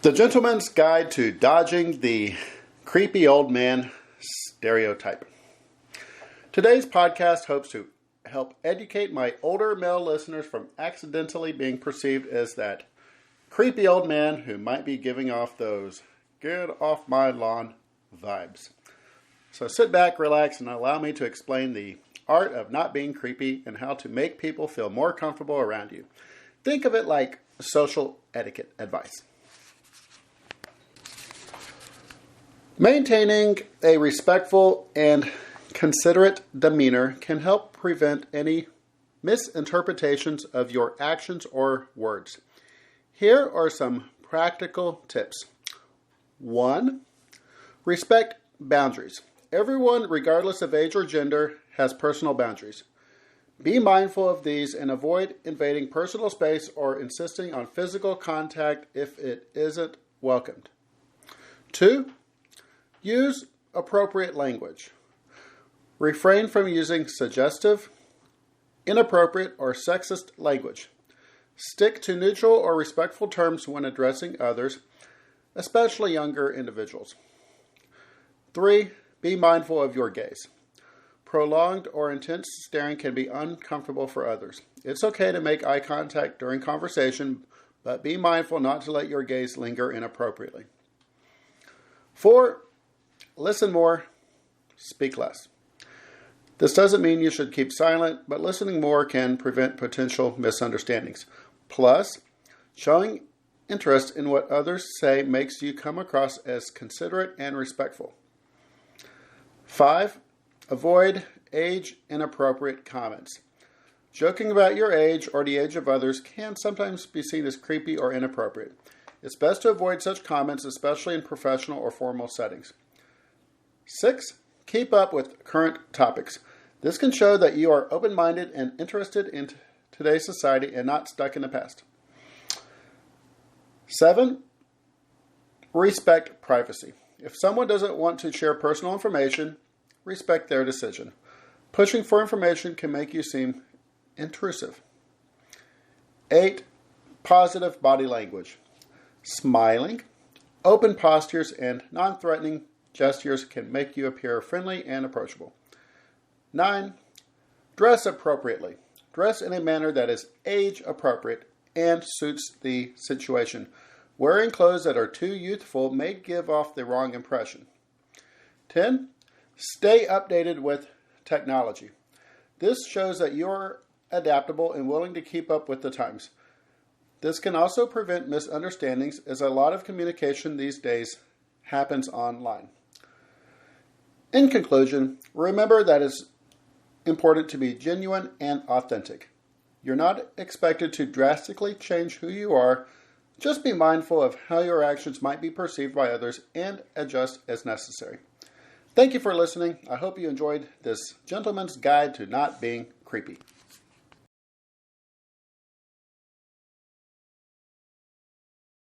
The Gentleman's Guide to Dodging the Creepy Old Man Stereotype. Today's podcast hopes to help educate my older male listeners from accidentally being perceived as that creepy old man who might be giving off those get off my lawn vibes. So sit back, relax, and allow me to explain the art of not being creepy and how to make people feel more comfortable around you. Think of it like social etiquette advice. Maintaining a respectful and considerate demeanor can help prevent any misinterpretations of your actions or words. Here are some practical tips. 1. Respect boundaries. Everyone, regardless of age or gender, has personal boundaries. Be mindful of these and avoid invading personal space or insisting on physical contact if it isn't welcomed. 2. Use appropriate language. Refrain from using suggestive, inappropriate, or sexist language. Stick to neutral or respectful terms when addressing others, especially younger individuals. 3. Be mindful of your gaze. Prolonged or intense staring can be uncomfortable for others. It's okay to make eye contact during conversation, but be mindful not to let your gaze linger inappropriately. 4. Listen more, speak less. This doesn't mean you should keep silent, but listening more can prevent potential misunderstandings. Plus, showing interest in what others say makes you come across as considerate and respectful. 5. Avoid age-inappropriate comments. Joking about your age or the age of others can sometimes be seen as creepy or inappropriate. It's best to avoid such comments, especially in professional or formal settings. 6. Keep up with current topics. This can show that you are open-minded and interested in today's society and not stuck in the past. 7. Respect privacy. If someone doesn't want to share personal information, respect their decision. Pushing for information can make you seem intrusive. 8. Positive body language. Smiling, open postures, and non-threatening gestures can make you appear friendly and approachable. 9. Dress appropriately. Dress in a manner that is age appropriate and suits the situation. Wearing clothes that are too youthful may give off the wrong impression. 10. Stay updated with technology. This shows that you're adaptable and willing to keep up with the times. This can also prevent misunderstandings, as a lot of communication these days happens online. In conclusion, remember that it's important to be genuine and authentic. You're not expected to drastically change who you are. Just be mindful of how your actions might be perceived by others and adjust as necessary. Thank you for listening. I hope you enjoyed this Gentleman's Guide to Not Being Creepy.